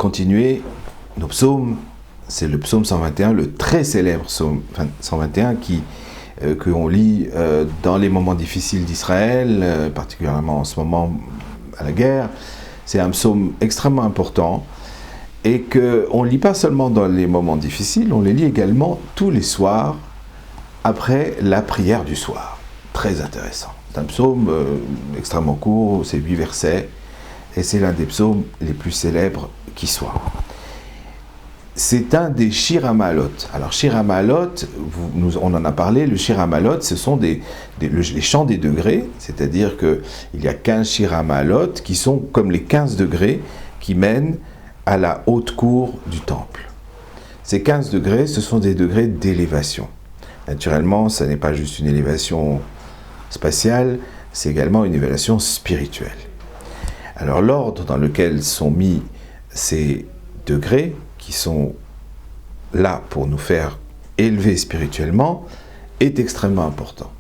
continuer nos psaumes. C'est le psaume 121, le très célèbre psaume 121 que on lit dans les moments difficiles d'Israël, particulièrement en ce moment à la guerre. C'est un psaume extrêmement important et qu'on ne lit pas seulement dans les moments difficiles, on les lit également tous les soirs après la prière du soir. Très intéressant. C'est un psaume extrêmement court, c'est 8 versets et c'est l'un des psaumes les plus célèbres qui soit. C'est un des Shir HaMa'alot. Alors, Shir HaMa'alot, on en a parlé, le Shir HaMa'alot, ce sont les chants des degrés, c'est-à-dire qu'il y a 15 Shir HaMa'alot qui sont comme les 15 degrés qui mènent à la haute cour du temple. Ces 15 degrés, ce sont des degrés d'élévation. Naturellement, ça n'est pas juste une élévation spatiale, c'est également une élévation spirituelle. Alors, l'ordre dans lequel sont mis ces degrés, qui sont là pour nous faire élever spirituellement, est extrêmement important.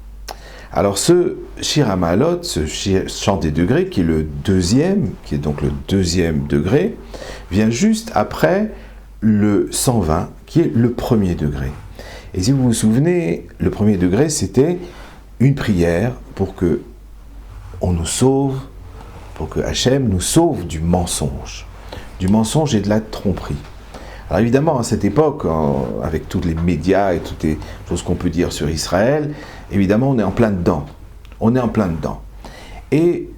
Alors ce Shir HaMa'alot, ce chant des degrés, qui est le deuxième, qui est donc le deuxième degré, vient juste après le 120, qui est le premier degré. Et si vous vous souvenez, le premier degré, c'était une prière pour que on nous sauve, pour que Hachem nous sauve du mensonge et de la tromperie. Alors évidemment, à cette époque, avec tous les médias et toutes les choses qu'on peut dire sur Israël, évidemment, on est en plein dedans. Et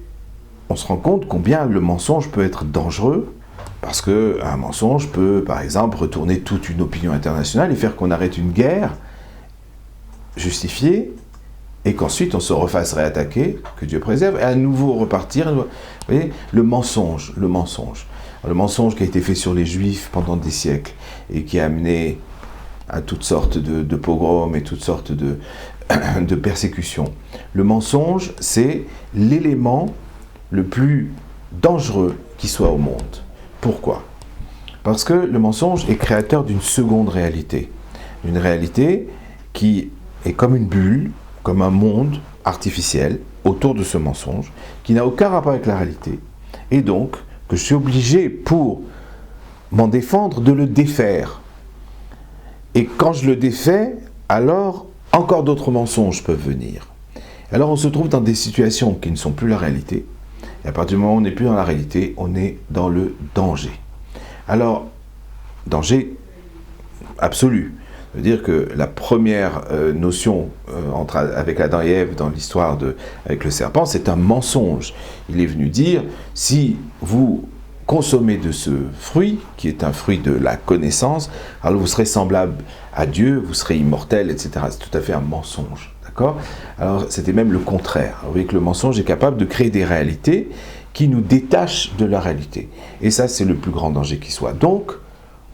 on se rend compte combien le mensonge peut être dangereux, parce qu'un mensonge peut, par exemple, retourner toute une opinion internationale et faire qu'on arrête une guerre justifiée, et qu'ensuite on se refasse réattaquer, que Dieu préserve, et à nouveau repartir. Vous voyez, le mensonge. Le mensonge qui a été fait sur les Juifs pendant des siècles et qui a amené à toutes sortes de pogroms et toutes sortes de persécutions. Le mensonge, c'est l'élément le plus dangereux qui soit au monde. Pourquoi ? Parce que le mensonge est créateur d'une seconde réalité. Une réalité qui est comme une bulle, comme un monde artificiel autour de ce mensonge, qui n'a aucun rapport avec la réalité. Et donc, que je suis obligé, pour m'en défendre, de le défaire. Et quand je le défais, alors encore d'autres mensonges peuvent venir. Alors on se trouve dans des situations qui ne sont plus la réalité. Et à partir du moment où on n'est plus dans la réalité, on est dans le danger. Alors, danger absolu. Ça veut dire que la première notion avec Adam et Ève dans l'histoire avec le serpent, c'est un mensonge. Il est venu dire, si vous consommez de ce fruit, qui est un fruit de la connaissance, alors vous serez semblable à Dieu, vous serez immortel, etc. C'est tout à fait un mensonge. D'accord ? Alors c'était même le contraire. Vous voyez que le mensonge est capable de créer des réalités qui nous détachent de la réalité. Et ça, c'est le plus grand danger qui soit. Donc,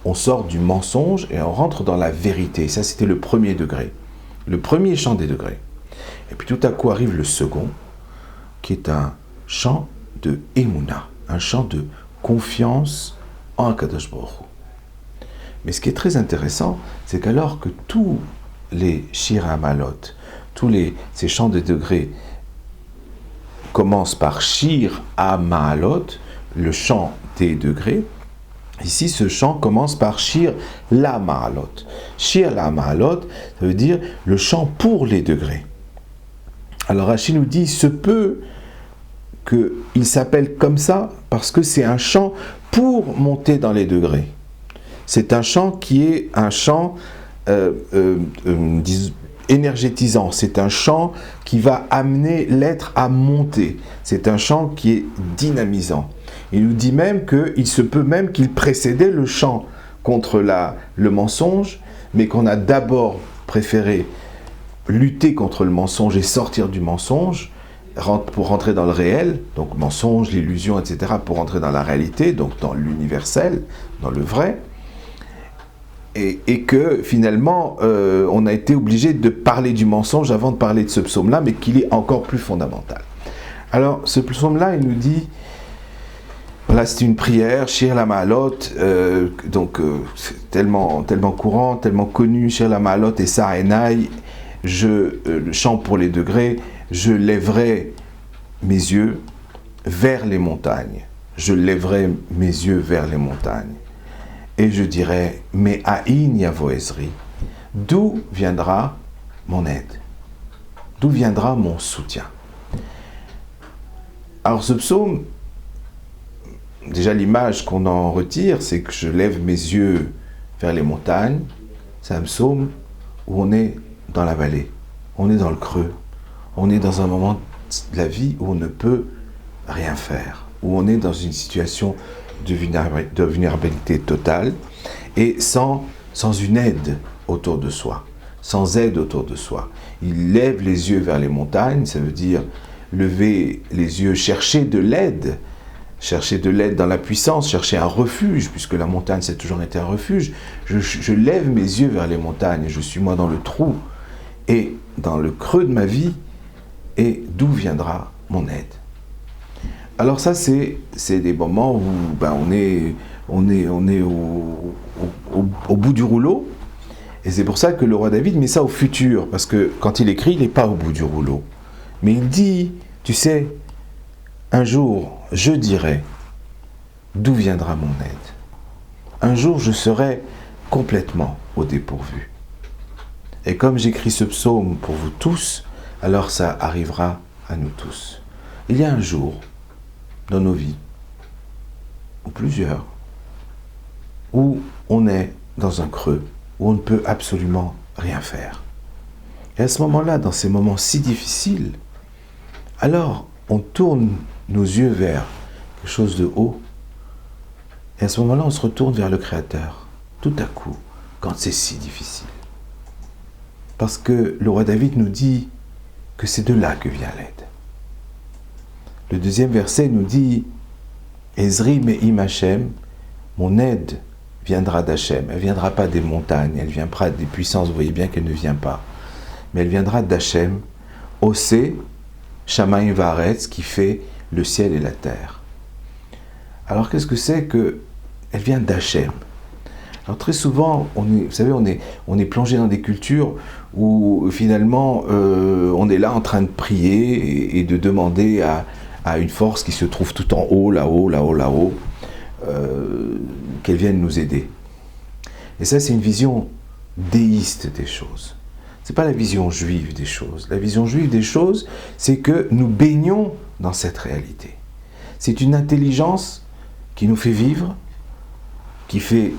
on sort du mensonge et on rentre dans la vérité. Ça, c'était le premier degré. Le premier chant des degrés. Et puis tout à coup arrive le second, qui est un chant de Emouna, un chant de confiance en Akadosh Baruch Hu. Mais ce qui est très intéressant, c'est qu'alors que tous les Shir HaMa'alot, ces chants des degrés commencent par Shir HaMa'alot, le chant des degrés, ici, ce chant commence par Shir LaMa'alot. Shir LaMa'alot, ça veut dire le chant pour les degrés. Alors Rashi nous dit, se peut qu'il s'appelle comme ça parce que c'est un chant pour monter dans les degrés. C'est un chant qui est un chant énergétisant. C'est un chant qui va amener l'être à monter. C'est un chant qui est dynamisant. Il nous dit même qu'il se peut même qu'il précédait le chant contre le mensonge, mais qu'on a d'abord préféré lutter contre le mensonge et sortir du mensonge pour rentrer dans le réel, donc mensonge, l'illusion, etc., pour rentrer dans la réalité, donc dans l'universel, dans le vrai, et que finalement, on a été obligé de parler du mensonge avant de parler de ce psaume-là, mais qu'il est encore plus fondamental. Alors, ce psaume-là, il nous dit... Voilà, c'est une prière, Shir LaMa'alot, c'est tellement courant, tellement connu, Shir LaMa'alot et Sar Enai, je chante pour les degrés, je lèverai mes yeux vers les montagnes. je lèverai mes yeux vers les montagnes et je dirai, mais Haïn Yavo Ezri, d'où viendra mon aide? D'où viendra mon soutien? Alors ce psaume, déjà l'image qu'on en retire, c'est que je lève mes yeux vers les montagnes. C'est un psaume où on est dans la vallée, on est dans le creux, on est dans un moment de la vie où on ne peut rien faire, où on est dans une situation de vulnérabilité totale et sans une aide autour de soi, sans aide autour de soi. Il lève les yeux vers les montagnes, ça veut dire lever les yeux, chercher de l'aide dans la puissance, chercher un refuge, puisque la montagne, c'est toujours été un refuge. Je lève mes yeux vers les montagnes, et je suis moi dans le trou, et dans le creux de ma vie, et d'où viendra mon aide? Alors ça, c'est des moments où on est au bout du rouleau, et c'est pour ça que le roi David met ça au futur, parce que quand il écrit, il n'est pas au bout du rouleau. Mais il dit, tu sais, un jour, je dirai d'où viendra mon aide. Un jour, je serai complètement au dépourvu. Et comme j'écris ce psaume pour vous tous, alors ça arrivera à nous tous. Il y a un jour dans nos vies, ou plusieurs, où on est dans un creux, où on ne peut absolument rien faire. Et à ce moment-là, dans ces moments si difficiles, alors on tourne nos yeux vers quelque chose de haut, et à ce moment-là, on se retourne vers le Créateur, tout à coup, quand c'est si difficile. Parce que le roi David nous dit que c'est de là que vient l'aide. Le deuxième verset nous dit « Ezri me'im Hashem » mon aide viendra d'Hachem. Elle ne viendra pas des montagnes, elle ne viendra des puissances, vous voyez bien qu'elle ne vient pas. Mais elle viendra d'Hachem, Osé, Shamayim Vaaretz, qui fait le ciel et la terre. Alors qu'est-ce que c'est que elle vient d'Hachem? Alors très souvent, vous savez, on est plongé dans des cultures où finalement on est là en train de prier et de demander à une force qui se trouve tout en haut, là-haut, qu'elle vienne nous aider. Et ça, c'est une vision déiste des choses. Ce n'est pas la vision juive des choses. La vision juive des choses, c'est que nous baignons dans cette réalité. C'est une intelligence qui nous fait vivre, qui fait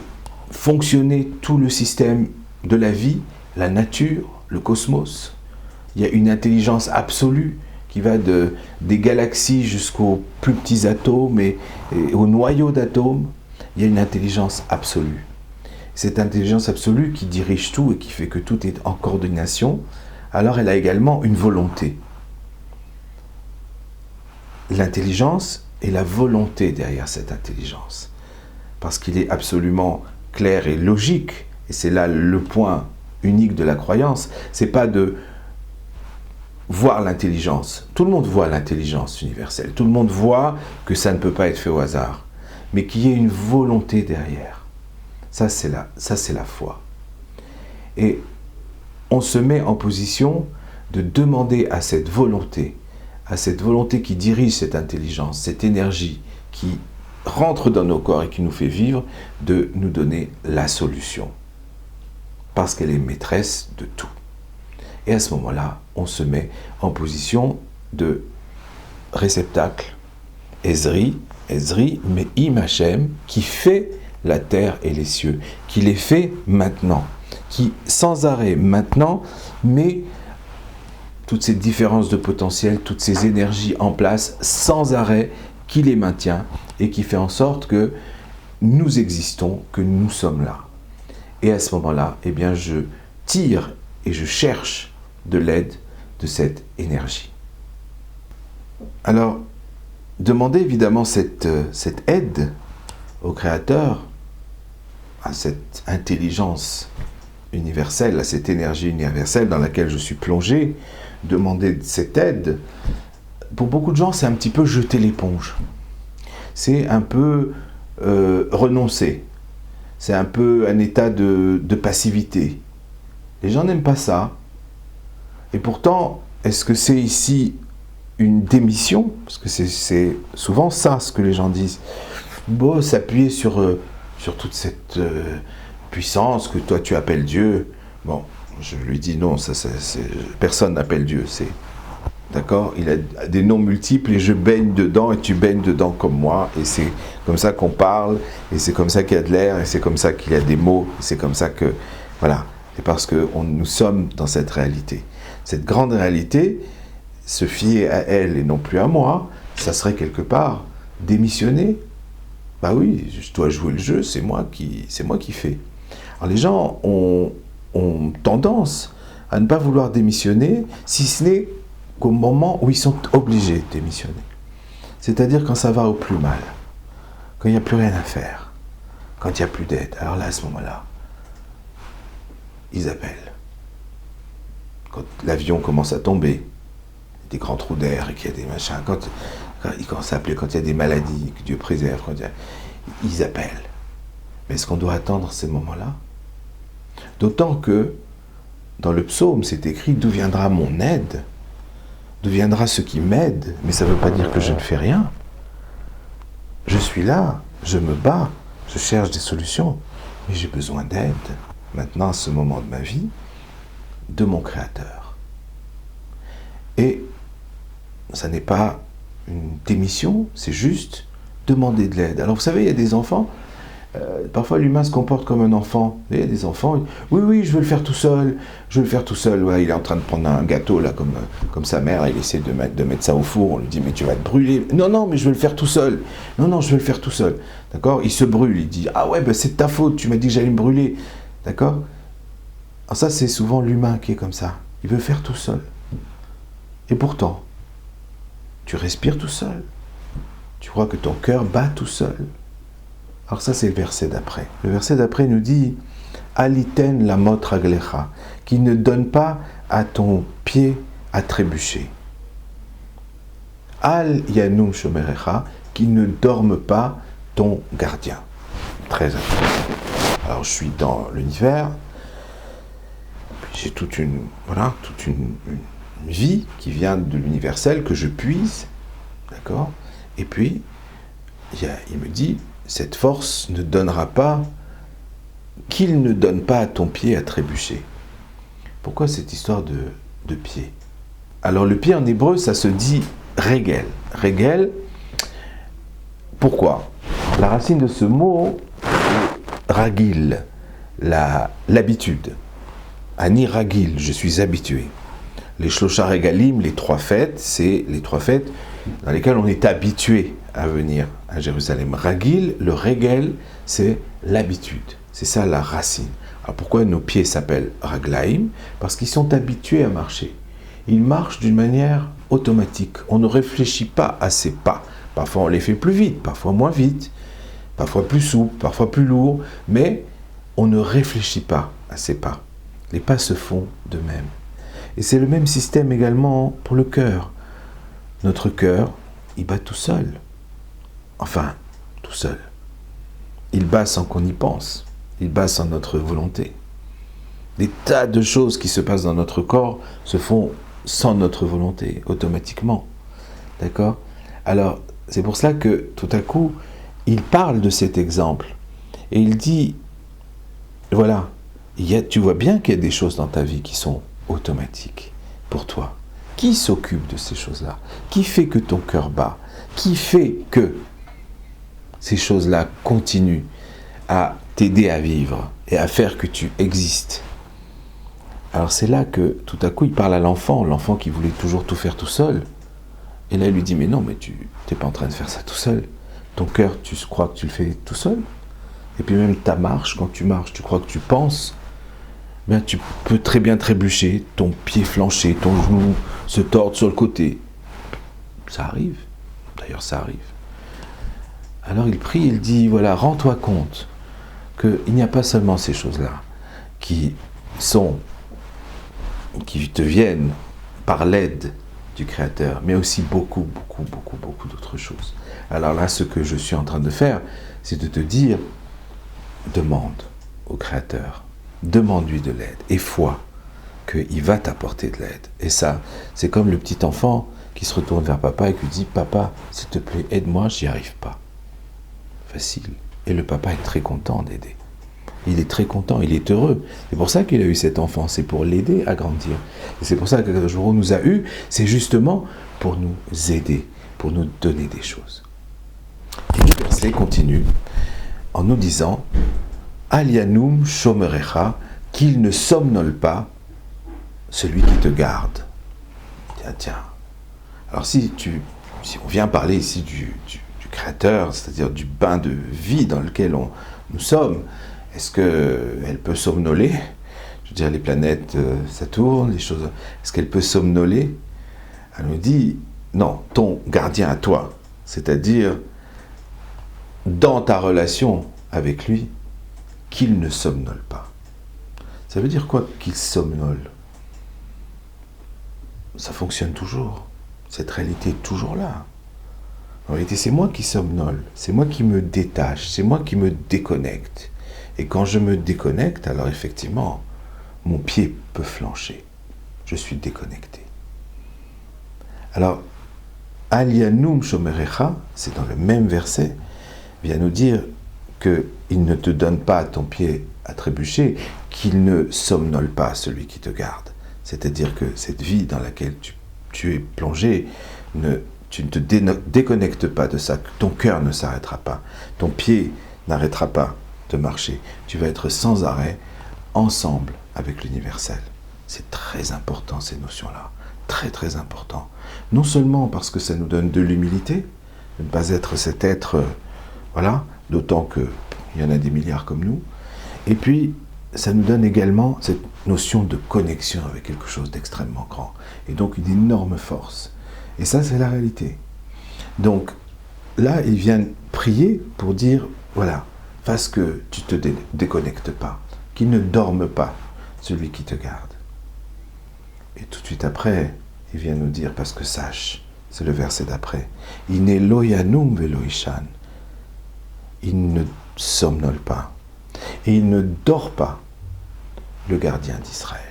fonctionner tout le système de la vie, la nature, le cosmos. Il y a une intelligence absolue qui va des galaxies jusqu'aux plus petits atomes et aux noyaux d'atomes. Il y a une intelligence absolue. Cette intelligence absolue qui dirige tout et qui fait que tout est en coordination, alors elle a également une volonté. L'intelligence et la volonté derrière cette intelligence. Parce qu'il est absolument clair et logique, et c'est là le point unique de la croyance, c'est pas de voir l'intelligence. Tout le monde voit l'intelligence universelle, tout le monde voit que ça ne peut pas être fait au hasard, mais qu'il y ait une volonté derrière. Ça, c'est la foi. Et on se met en position de demander à cette volonté qui dirige cette intelligence, cette énergie qui rentre dans nos corps et qui nous fait vivre, de nous donner la solution. Parce qu'elle est maîtresse de tout. Et à ce moment-là, on se met en position de réceptacle, Ezri, me'im Hashem, qui fait la terre et les cieux, qui les fait maintenant, qui sans arrêt maintenant met toutes ces différences de potentiel, toutes ces énergies en place sans arrêt, qui les maintient et qui fait en sorte que nous existons, que nous sommes là. Et à ce moment-là, eh bien, je tire et je cherche de l'aide de cette énergie. Alors, demander évidemment cette aide au Créateur, à cette intelligence universelle, à cette énergie universelle dans laquelle je suis plongé, demander cette aide, pour beaucoup de gens, c'est un petit peu jeter l'éponge. C'est un peu renoncer. C'est un peu un état de passivité. Les gens n'aiment pas ça. Et pourtant, est-ce que c'est ici une démission, parce que c'est souvent ça ce que les gens disent. Bon, s'appuyer sur toute cette puissance que toi tu appelles Dieu. Bon, je lui dis non, personne n'appelle Dieu, c'est... D'accord? Il a des noms multiples et je baigne dedans et tu baignes dedans comme moi. Et c'est comme ça qu'on parle, et c'est comme ça qu'il y a de l'air, et c'est comme ça qu'il y a des mots, et c'est comme ça que... Voilà. C'est parce que nous sommes dans cette réalité. Cette grande réalité, se fier à elle et non plus à moi, ça serait quelque part démissionner. Bah oui, je dois jouer le jeu, c'est moi qui fais. Alors les gens ont tendance à ne pas vouloir démissionner, si ce n'est qu'au moment où ils sont obligés de démissionner. C'est-à-dire quand ça va au plus mal, quand il n'y a plus rien à faire, quand il n'y a plus d'aide. Alors là, à ce moment-là, ils appellent. Quand l'avion commence à tomber, des grands trous d'air et qu'il y a des machins, quand ils commencent à appeler, quand il y a des maladies, que Dieu préserve, ils appellent. Mais est-ce qu'on doit attendre ces moments-là? D'autant que dans le psaume, c'est écrit « D'où viendra mon aide? D'où viendra ce qui m'aide ?» Mais ça ne veut pas dire que je ne fais rien. Je suis là, je me bats, je cherche des solutions, mais j'ai besoin d'aide, maintenant, à ce moment de ma vie, de mon Créateur. Et ça n'est pas une démission, c'est juste demander de l'aide. Alors vous savez, il y a des enfants, parfois l'humain se comporte comme un enfant. Il y a des enfants, oui, je veux le faire tout seul, Ouais, il est en train de prendre un gâteau, là, comme sa mère, il essaie de mettre ça au four, on lui dit, mais tu vas te brûler. Non, mais je veux le faire tout seul. Non, je veux le faire tout seul. D'accord? Il se brûle, il dit, ah ouais, ben c'est de ta faute, tu m'as dit que j'allais me brûler. D'accord? Alors ça, c'est souvent l'humain qui est comme ça. Il veut faire tout seul. Et pourtant, tu respires tout seul. Tu crois que ton cœur bat tout seul. Alors ça, c'est le verset d'après. Le verset d'après nous dit « Aliten lamot raglecha » qui ne donne pas à ton pied à trébucher. « Al yanum shomerecha » qui ne dorme pas ton gardien. Très intéressant. Alors, je suis dans l'univers, j'ai toute une vie qui vient de l'universel que je puise, d'accord? Et puis, il me dit, cette force ne donnera pas, qu'il ne donne pas à ton pied à trébucher. Pourquoi cette histoire de pied? Alors le pied en hébreu, ça se dit régel. Régel, pourquoi? La racine de ce mot, ragil, l'habitude. Ani ragil, je suis habitué. Les shlosha regalim, les trois fêtes, c'est les trois fêtes dans lesquelles on est habitué à venir à Jérusalem. Ragil, le régel, c'est l'habitude. C'est ça la racine. Alors pourquoi nos pieds s'appellent raglaim? Parce qu'ils sont habitués à marcher. Ils marchent d'une manière automatique. On ne réfléchit pas à ces pas. Parfois on les fait plus vite, parfois moins vite, parfois plus souple, parfois plus lourd, mais on ne réfléchit pas à ces pas. Les pas se font de même. Et c'est le même système également pour le cœur. Notre cœur, il bat tout seul. Enfin, tout seul. Il bat sans qu'on y pense. Il bat sans notre volonté. Des tas de choses qui se passent dans notre corps se font sans notre volonté, automatiquement. D'accord? Alors, c'est pour cela que, tout à coup, il parle de cet exemple. Et il dit, voilà, tu vois bien qu'il y a des choses dans ta vie qui sont automatiques pour toi. Qui s'occupe de ces choses-là? Qui fait que ton cœur bat? Qui fait que ces choses-là continuent à t'aider à vivre et à faire que tu existes? Alors c'est là que tout à coup il parle à l'enfant qui voulait toujours tout faire tout seul. Et là il lui dit, mais non, mais tu n'es pas en train de faire ça tout seul. Ton cœur, tu crois que tu le fais tout seul? Et puis même ta marche, quand tu marches, tu crois que tu penses? Bien, tu peux très bien trébucher, ton pied flancher, ton genou se tordre sur le côté. Ça arrive. D'ailleurs, ça arrive. Alors il prie, il dit, voilà, rends-toi compte qu'il n'y a pas seulement ces choses-là qui te viennent par l'aide du Créateur, mais aussi beaucoup d'autres choses. Alors là, ce que je suis en train de faire, c'est de te dire, demande au Créateur, demande-lui de l'aide, et foi qu'il va t'apporter de l'aide. Et ça, c'est comme le petit enfant qui se retourne vers papa et qui dit « Papa, s'il te plaît, aide-moi, j'y arrive pas. » Facile. Et le papa est très content d'aider. Il est très content, il est heureux. C'est pour ça qu'il a eu cet enfant, c'est pour l'aider à grandir. Et c'est pour ça que le jour où nous a eu, c'est justement pour nous aider, pour nous donner des choses. Et le verset continue en nous disant « Alianum shomerecha » qu'il ne somnole pas celui qui te garde. Tiens. Alors si on vient parler ici du Créateur, c'est-à-dire du bain de vie dans lequel nous sommes, est-ce qu'elle peut somnoler? Je veux dire, les planètes, ça tourne, les choses... Est-ce qu'elle peut somnoler? Elle nous dit, non, ton gardien à toi, c'est-à-dire dans ta relation avec lui, qu'il ne somnole pas. Ça veut dire quoi qu'il somnole? Ça fonctionne toujours. Cette réalité est toujours là. En réalité, c'est moi qui somnole, c'est moi qui me détache, c'est moi qui me déconnecte. Et quand je me déconnecte, alors effectivement, mon pied peut flancher. Je suis déconnecté. Alors, Alianum shomerecha, c'est dans le même verset, vient nous dire qu'il ne te donne pas ton pied à trébucher, qu'il ne somnole pas celui qui te garde. C'est-à-dire que cette vie dans laquelle tu es plongé, tu ne te déconnectes pas de ça, ton cœur ne s'arrêtera pas, ton pied n'arrêtera pas de marcher. Tu vas être sans arrêt ensemble avec l'universel. C'est très important ces notions-là, très très important. Non seulement parce que ça nous donne de l'humilité, de ne pas être cet être, d'autant qu'il y en a des milliards comme nous, et puis ça nous donne également cette notion de connexion avec quelque chose d'extrêmement grand, et donc une énorme force. Et ça, c'est la réalité. Donc, là, ils viennent prier pour dire, fasse que tu ne te déconnectes pas, qu'il ne dorme pas, celui qui te garde. Et tout de suite après, il vient nous dire, parce que sache, c'est le verset d'après, in Eloyanum veloishan, il ne somnole pas, et il ne dort pas, le gardien d'Israël.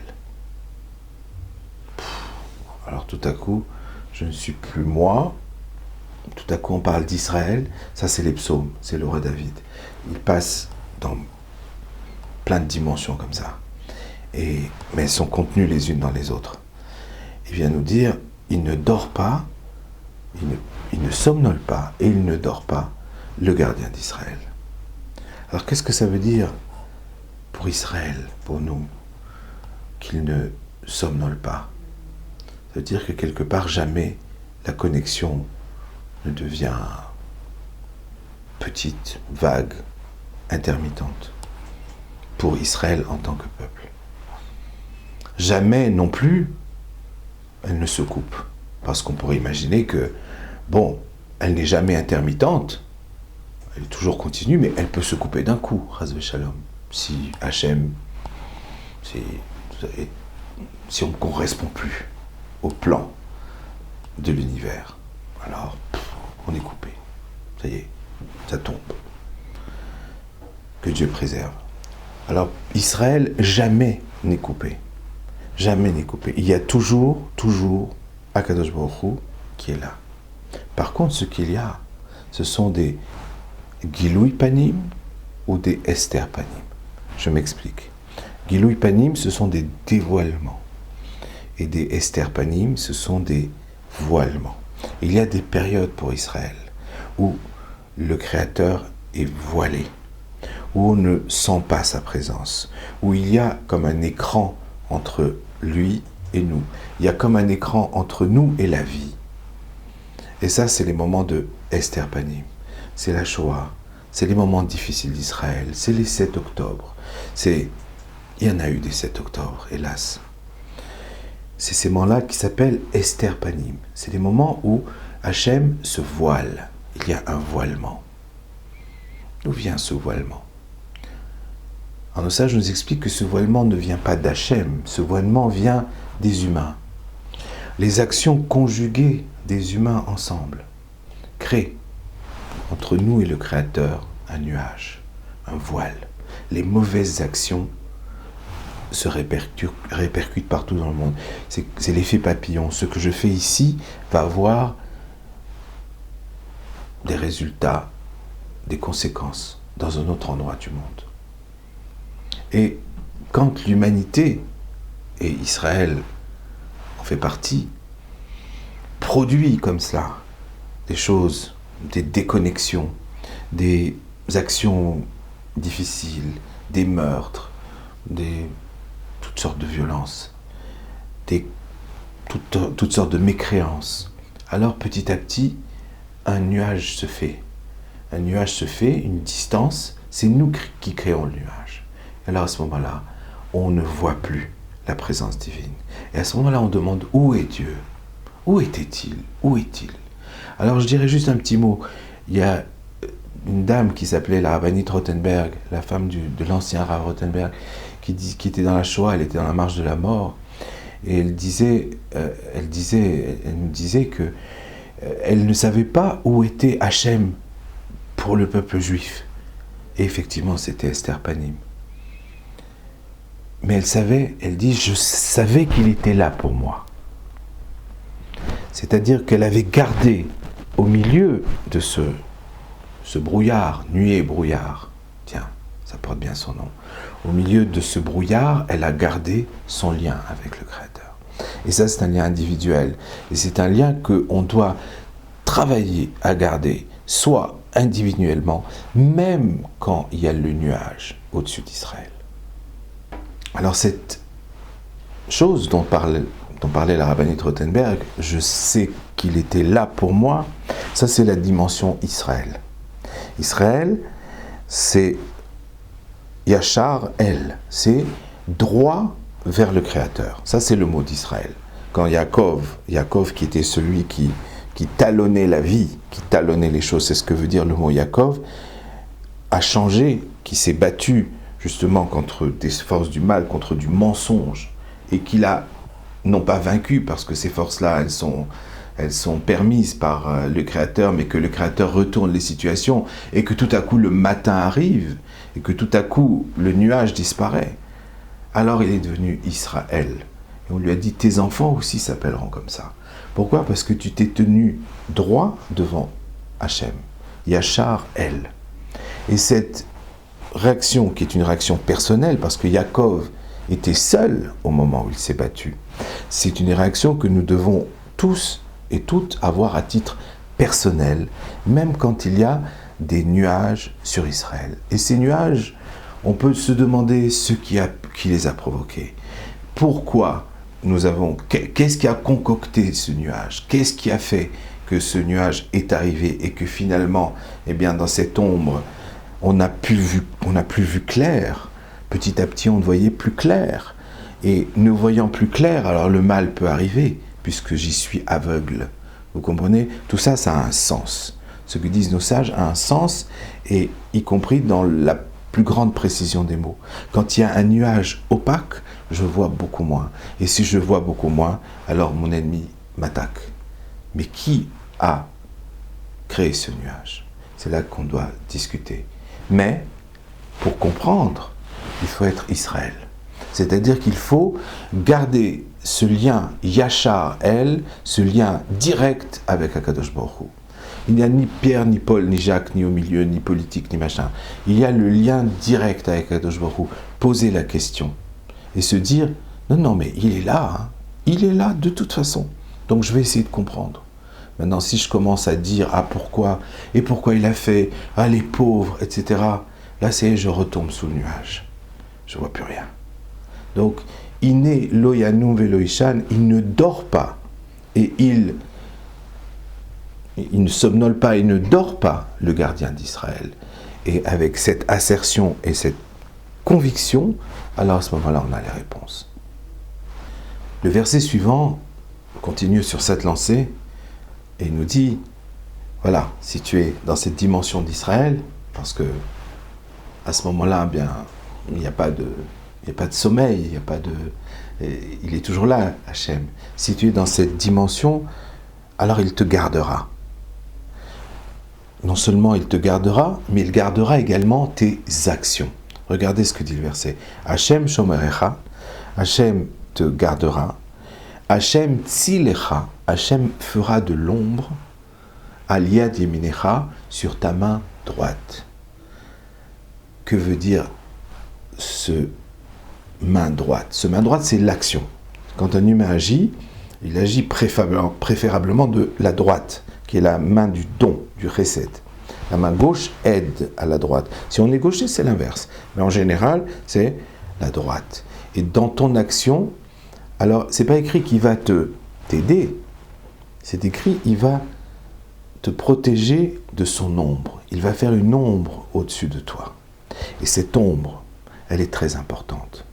Alors tout à coup, je ne suis plus moi, tout à coup on parle d'Israël, ça c'est les psaumes, c'est le roi David. Il passe dans plein de dimensions comme ça, mais elles sont contenues les unes dans les autres. Il vient nous dire, il ne dort pas, il ne somnole pas, et il ne dort pas, le gardien d'Israël. Alors qu'est-ce que ça veut dire pour Israël, pour nous, qu'il ne somnole pas? Ça veut dire que quelque part, jamais la connexion ne devient petite, vague, intermittente pour Israël en tant que peuple. Jamais non plus, elle ne se coupe. Parce qu'on pourrait imaginer que, elle n'est jamais intermittente, elle est toujours continue, mais elle peut se couper d'un coup, Chas v'Shalom. Si Hachem, si on ne correspond plus au plan de l'univers, alors on est coupé. Ça y est, ça tombe. Que Dieu préserve. Alors Israël jamais n'est coupé. Jamais n'est coupé. Il y a toujours Akadosh Baruch Hu qui est là. Par contre, ce qu'il y a, ce sont des Giloui Panim ou des Esther Panim. Je m'explique. Giloui Panim, ce sont des dévoilements. Et des Esther Panim, ce sont des voilements. Il y a des périodes pour Israël où le Créateur est voilé, où on ne sent pas sa présence, où il y a comme un écran entre lui et nous. Il y a comme un écran entre nous et la vie. Et ça, c'est les moments de Esther Panim. C'est la Shoah. C'est les moments difficiles d'Israël. C'est les 7 octobre. Il y en a eu des 7 octobre, hélas. C'est ces moments-là qui s'appellent Esther Panim. C'est les moments où Hachem se voile. Il y a un voilement. D'où vient ce voilement? En nos sages nous explique que ce voilement ne vient pas d'Hachem. Ce voilement vient des humains. Les actions conjuguées des humains ensemble créent entre nous et le Créateur un nuage, un voile. Les mauvaises actions se répercute partout dans le monde. C'est l'effet papillon. Ce que je fais ici va avoir des résultats, des conséquences dans un autre endroit du monde. Et quand l'humanité, et Israël en fait partie, produit comme cela des choses, des déconnexions, des actions difficiles, des meurtres, toutes sortes de violences, toutes sortes de mécréances, alors petit à petit, un nuage se fait. Un nuage se fait, une distance, c'est nous qui créons le nuage. Et alors à ce moment-là, on ne voit plus la présence divine. Et à ce moment-là, on demande où est Dieu? Où était-il? Où est-il? Alors je dirais juste un petit mot. Il y a une dame qui s'appelait la rabbinite Rothenberg, la femme de l'ancien Rav Rothenberg, qui était dans la Shoah, elle était dans la marche de la mort. Et elle nous disait que elle ne savait pas où était Hachem pour le peuple juif. Et effectivement, c'était Esther Panim. Mais elle dit, je savais qu'il était là pour moi. C'est-à-dire qu'elle avait gardé au milieu de ce brouillard, nuée et brouillard, tiens, ça porte bien son nom, au milieu de ce brouillard, elle a gardé son lien avec le Créateur. Et ça, c'est un lien individuel. Et c'est un lien qu'on doit travailler à garder, soit individuellement, même quand il y a le nuage au-dessus d'Israël. Alors cette chose dont parlait la rabbinite Rothenberg, je sais qu'il était là pour moi, ça c'est la dimension Israël. Israël, c'est Yachar El, c'est droit vers le Créateur. Ça c'est le mot d'Israël. Quand Yaakov qui était celui qui talonnait la vie, qui talonnait les choses, c'est ce que veut dire le mot Yaakov, a changé, qui s'est battu justement contre des forces du mal, contre du mensonge, et qu'il a non pas vaincu, parce que ces forces-là, elles sont permises par le Créateur, mais que le Créateur retourne les situations, et que tout à coup le matin arrive, et que tout à coup le nuage disparaît. Alors il est devenu Israël. Et on lui a dit, tes enfants aussi s'appelleront comme ça. Pourquoi? Parce que tu t'es tenu droit devant Hachem. Yachar El. Et cette réaction, qui est une réaction personnelle, parce que Yaakov était seul au moment où il s'est battu, c'est une réaction que nous devons tous et toutes avoir à titre personnel, même quand il y a des nuages sur Israël. Et ces nuages, on peut se demander ce qui les a provoqués. Pourquoi qu'est-ce qui a concocté ce nuage? Qu'est-ce qui a fait que ce nuage est arrivé et que finalement, eh bien, dans cette ombre, on n'a plus vu clair. Petit à petit, on ne voyait plus clair. Et ne voyant plus clair, alors le mal peut arriver, puisque j'y suis aveugle. Vous comprenez? Tout ça, ça a un sens. Ce que disent nos sages a un sens, et y compris dans la plus grande précision des mots. Quand il y a un nuage opaque, je vois beaucoup moins. Et si je vois beaucoup moins, alors mon ennemi m'attaque. Mais qui a créé ce nuage? C'est là qu'on doit discuter. Mais, pour comprendre, il faut être Israël. C'est-à-dire qu'il faut garder ce lien Yachar El, ce lien direct avec Akadosh Baruch Hu. Il n'y a ni Pierre, ni Paul, ni Jacques, ni au milieu, ni politique, ni machin. Il y a le lien direct avec Akadosh Baruch Hu. Poser la question et se dire, non, mais il est là. Hein. Il est là de toute façon. Donc je vais essayer de comprendre. Maintenant, si je commence à dire, pourquoi, et pourquoi il a fait, les pauvres, etc., là, je retombe sous le nuage. Je ne vois plus rien. Donc, Iné Loyanum Veloishan, il ne dort pas, et il ne somnole pas, il ne dort pas, le gardien d'Israël. Et avec cette assertion et cette conviction, alors à ce moment-là, on a les réponses. Le verset suivant continue sur cette lancée, et il nous dit, voilà, si tu es dans cette dimension d'Israël, parce que à ce moment-là, bien, il n'y a pas de sommeil, il est toujours là, Hachem. Si tu es dans cette dimension, alors il te gardera. Non seulement il te gardera, mais il gardera également tes actions. Regardez ce que dit le verset. Hachem shomerecha, Hachem te gardera. Hachem tzilecha, Hachem fera de l'ombre, al yad yeminecha, sur ta main droite. Que veut dire ce main droite? Ce main droite, c'est l'action. Quand un humain agit, il agit préférablement de la droite, qui est la main du don, du chesed. La main gauche aide à la droite. Si on est gaucher, c'est l'inverse. Mais en général, c'est la droite. Et dans ton action, alors, c'est pas écrit qu'il va t'aider, c'est écrit il va te protéger de son ombre. Il va faire une ombre au-dessus de toi. Et cette ombre, elle est très importante.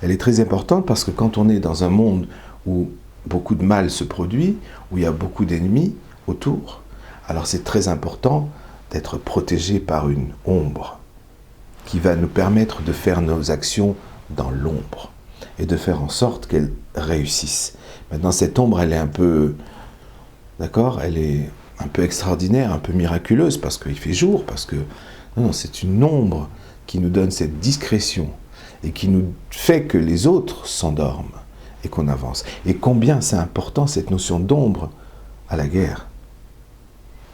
Elle est très importante parce que quand on est dans un monde où beaucoup de mal se produit, où il y a beaucoup d'ennemis autour, alors c'est très important d'être protégé par une ombre qui va nous permettre de faire nos actions dans l'ombre et de faire en sorte qu'elles réussissent. Maintenant, cette ombre, elle est un peu, d'accord, elle est un peu extraordinaire, un peu miraculeuse, parce qu'il fait jour, parce que, non, c'est une ombre qui nous donne cette discrétion et qui nous fait que les autres s'endorment et qu'on avance. Et combien c'est important, cette notion d'ombre, à la guerre.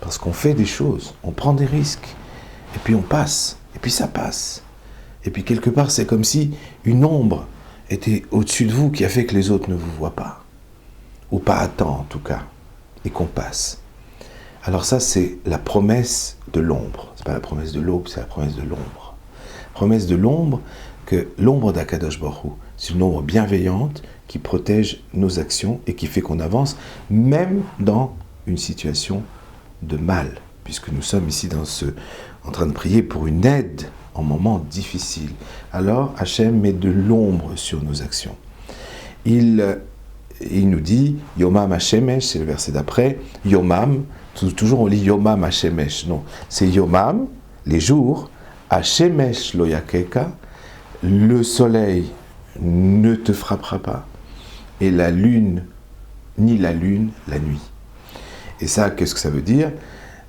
Parce qu'on fait des choses, on prend des risques, et puis on passe, et puis ça passe. Et puis quelque part, c'est comme si une ombre était au-dessus de vous qui a fait que les autres ne vous voient pas. Ou pas à temps en tout cas. Et qu'on passe. Alors ça, c'est la promesse de l'ombre. C'est pas la promesse de l'aube, c'est la promesse de l'ombre. Promesse de l'ombre, que l'ombre d'Akadosh Baruch Hu, c'est une ombre bienveillante qui protège nos actions et qui fait qu'on avance, même dans une situation de mal. Puisque nous sommes ici en train de prier pour une aide en moments difficiles. Alors, Hachem met de l'ombre sur nos actions. Il nous dit, Yomam Hashemesh, c'est le verset d'après, Yomam, toujours on lit Yomam Hashemesh, non, c'est Yomam, les jours, Hashemesh lo yakeka, le soleil ne te frappera pas, et la lune, ni la lune, la nuit. Et ça, qu'est-ce que ça veut dire?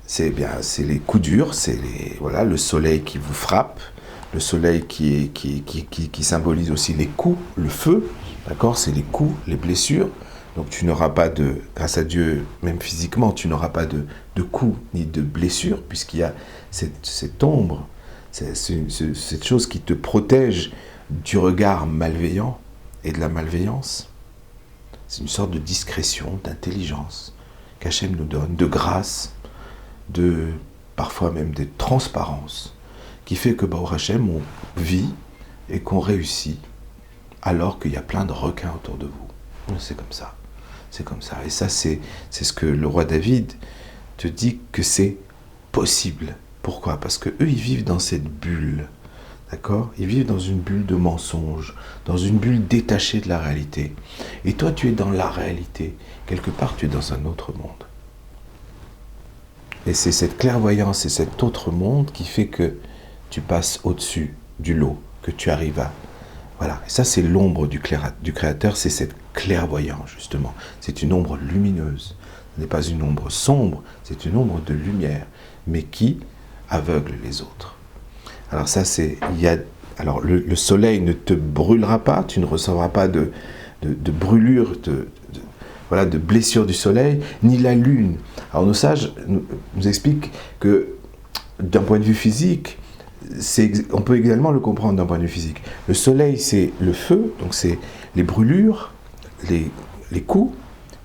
C'est les coups durs, c'est le soleil qui vous frappe, le soleil qui symbolise aussi les coups, le feu, d'accord? C'est les coups, les blessures. Donc tu n'auras pas grâce à Dieu, même physiquement, tu n'auras pas de coups ni de blessures, puisqu'il y a cette ombre, cette chose qui te protège du regard malveillant et de la malveillance. C'est une sorte de discrétion, d'intelligence qu'Hachem nous donne, de grâce, parfois même de transparence, qui fait que Baruch Hashem, on vit et qu'on réussit, alors qu'il y a plein de requins autour de vous. C'est comme ça. C'est comme ça. Et ça, c'est ce que le roi David te dit que c'est possible. Pourquoi? Parce que eux, ils vivent dans cette bulle. D'accord? Ils vivent dans une bulle de mensonges, dans une bulle détachée de la réalité. Et toi, tu es dans la réalité. Quelque part, tu es dans un autre monde. Et c'est cette clairvoyance et cet autre monde qui fait que tu passes au-dessus du lot, que tu arrives à... Voilà. Et ça, c'est l'ombre du Créateur, c'est cette clairvoyance, justement. C'est une ombre lumineuse. Ce n'est pas une ombre sombre, c'est une ombre de lumière, mais qui aveugle les autres. Alors ça, alors le soleil ne te brûlera pas, tu ne recevras pas de brûlure, de blessure du soleil, ni la lune. Alors nos sages nous expliquent que d'un point de vue physique, on peut également le comprendre d'un point de vue physique. Le soleil, c'est le feu, donc c'est les brûlures, les coups,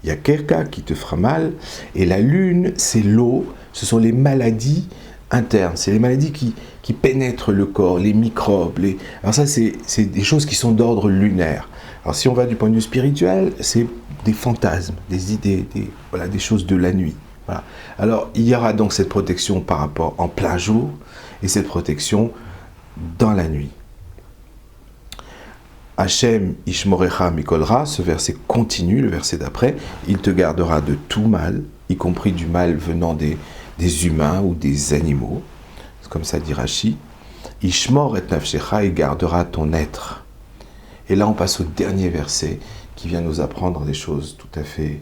il y a quelqu'un qui te fera mal, et la lune, c'est l'eau, ce sont les maladies internes, c'est les maladies qui pénètrent le corps, les microbes. Alors ça, c'est des choses qui sont d'ordre lunaire. Alors si on va du point de vue spirituel, c'est des fantasmes, des idées, des choses de la nuit. Voilà. Alors il y aura donc cette protection par rapport en plein jour, et cette protection dans la nuit. Hachem Ishmorecha Mikolra, ce verset continue, le verset d'après, il te gardera de tout mal, y compris du mal venant des humains ou des animaux. C'est comme ça dit Rashi. Ishmor et nafshecha, il gardera ton être. Et là on passe au dernier verset qui vient nous apprendre des choses tout à fait...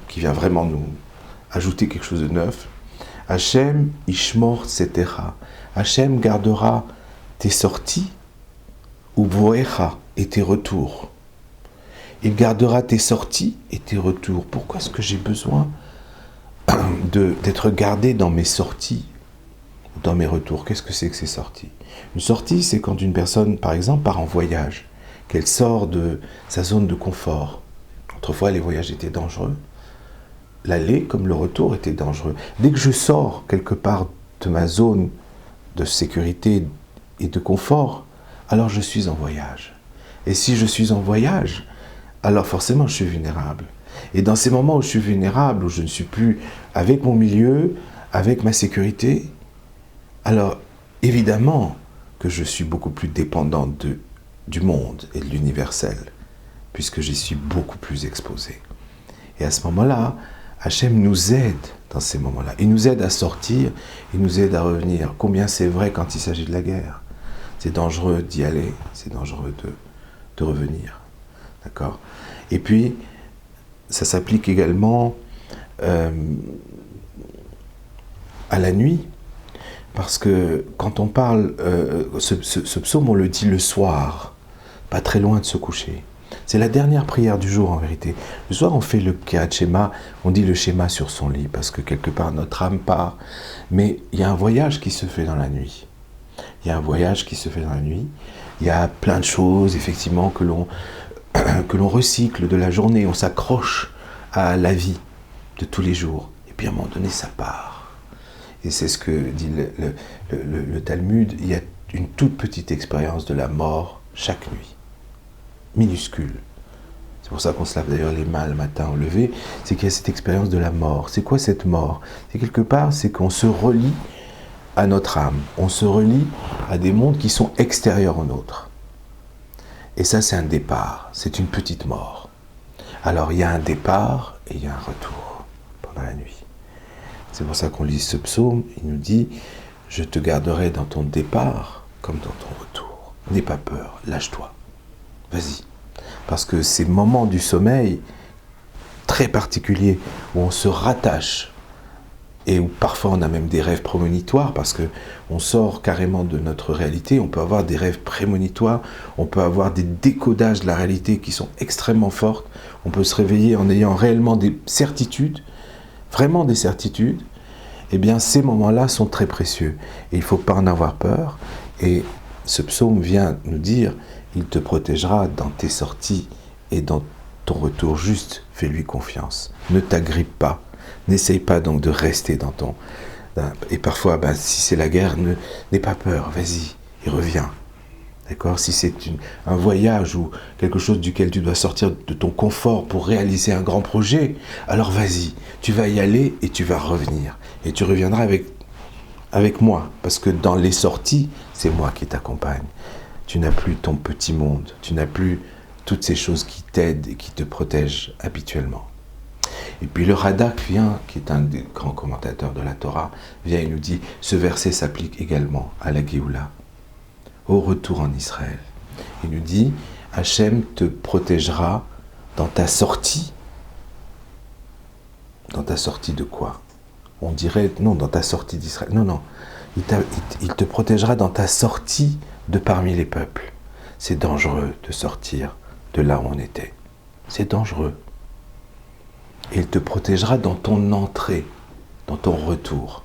qui vient vraiment nous ajouter quelque chose de neuf. Hachem Ishmor Setecha. Hachem gardera tes sorties Uvoecha, et tes retours. Il gardera tes sorties et tes retours. Pourquoi est-ce que j'ai besoin d'être gardé dans mes sorties, dans mes retours? Qu'est-ce que c'est que ces sorties? Une sortie, c'est quand une personne, par exemple, part en voyage, qu'elle sort de sa zone de confort. Autrefois, les voyages étaient dangereux. L'aller, comme le retour, était dangereux. Dès que je sors quelque part de ma zone de sécurité et de confort, alors je suis en voyage. Et si je suis en voyage, alors forcément je suis vulnérable. Et dans ces moments où je suis vulnérable, où je ne suis plus avec mon milieu, avec ma sécurité, alors évidemment que je suis beaucoup plus dépendant du monde et de l'universel, puisque j'y suis beaucoup plus exposé. Et à ce moment-là, Hachem nous aide dans ces moments-là. Il nous aide à sortir, il nous aide à revenir. Combien c'est vrai quand il s'agit de la guerre. C'est dangereux d'y aller, c'est dangereux de revenir. D'accord? Et puis, ça s'applique également à la nuit, parce que quand on parle, ce psaume, on le dit le soir, pas très loin de se coucher. C'est la dernière prière du jour en vérité. Le soir, on fait le Kriyat Shema, on dit le schéma sur son lit, parce que quelque part notre âme part. Mais il y a un voyage qui se fait dans la nuit. Il y a un voyage qui se fait dans la nuit. Il y a plein de choses, effectivement, que l'on recycle de la journée. On s'accroche à la vie de tous les jours. Et puis à un moment donné, ça part. Et c'est ce que dit le Talmud. Il y a une toute petite expérience de la mort chaque nuit. Minuscule. C'est pour ça qu'on se lave d'ailleurs les mains le matin au lever. C'est qu'il y a cette expérience de la mort. C'est quoi cette mort? C'est quelque part, c'est qu'on se relie à notre âme. On se relie à des mondes qui sont extérieurs aux nôtres. Et ça, c'est un départ. C'est une petite mort. Alors, il y a un départ et il y a un retour pendant la nuit. C'est pour ça qu'on lit ce psaume. Il nous dit « Je te garderai dans ton départ comme dans ton retour. N'aie pas peur, lâche-toi. Vas-y. » Parce que ces moments du sommeil très particuliers où on se rattache et où parfois on a même des rêves prémonitoires parce qu'on sort carrément de notre réalité, on peut avoir des rêves prémonitoires, on peut avoir des décodages de la réalité qui sont extrêmement fortes, on peut se réveiller en ayant réellement des certitudes, vraiment des certitudes. Eh bien ces moments-là sont très précieux et il ne faut pas en avoir peur. Et ce psaume vient nous dire, il te protégera dans tes sorties et dans ton retour. Juste, fais-lui confiance, ne t'agrippe pas. N'essaye pas donc de rester dans ton... Et parfois, si c'est la guerre, n'aie pas peur, vas-y, et reviens. D'accord? Si c'est un voyage ou quelque chose duquel tu dois sortir de ton confort pour réaliser un grand projet, alors vas-y, tu vas y aller et tu vas revenir. Et tu reviendras avec moi, parce que dans les sorties, c'est moi qui t'accompagne. Tu n'as plus ton petit monde, tu n'as plus toutes ces choses qui t'aident et qui te protègent habituellement. Et puis le Radak vient, qui est un des grands commentateurs de la Torah, vient et nous dit, ce verset s'applique également à la Géoula, au retour en Israël. Il nous dit, Hachem te protégera dans ta sortie. Dans ta sortie de quoi? On dirait, non, dans ta sortie d'Israël. Non, non, il te protégera dans ta sortie de parmi les peuples. C'est dangereux de sortir de là où on était. C'est dangereux. Et il te protégera dans ton entrée, dans ton retour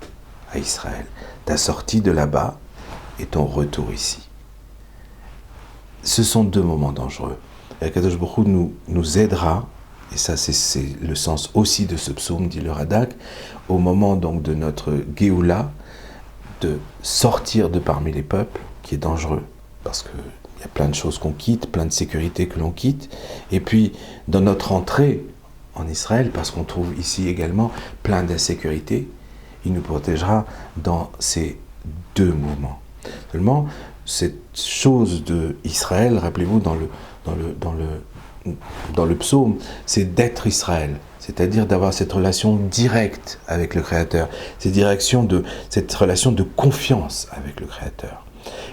à Israël. Ta sortie de là-bas et ton retour ici. Ce sont deux moments dangereux. Et Akadosh Baruch Hu nous aidera, et ça c'est le sens aussi de ce psaume, dit le Radak, au moment donc de notre Géoula, de sortir de parmi les peuples, qui est dangereux, parce qu'il y a plein de choses qu'on quitte, plein de sécurités que l'on quitte, et puis dans notre entrée en Israël, parce qu'on trouve ici également plein d'insécurité, il nous protégera dans ces deux moments. Seulement, cette chose de Israël, rappelez-vous, dans le psaume, c'est d'être Israël, c'est-à-dire d'avoir cette relation directe avec le Créateur, cette relation de confiance avec le Créateur.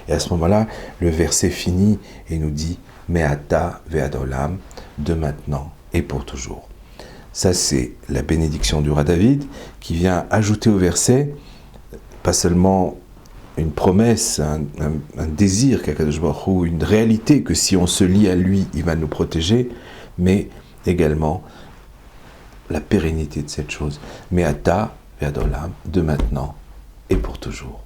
Et à ce moment-là, le verset finit et nous dit « Me'ata ve'ad olam » de maintenant et pour toujours. Ça, c'est la bénédiction du roi David qui vient ajouter au verset, pas seulement une promesse, un désir qu'Akadosh Baruch Hu, une réalité que si on se lie à lui, il va nous protéger, mais également la pérennité de cette chose. Mais Ata, Ve'ad Olam, de maintenant et pour toujours.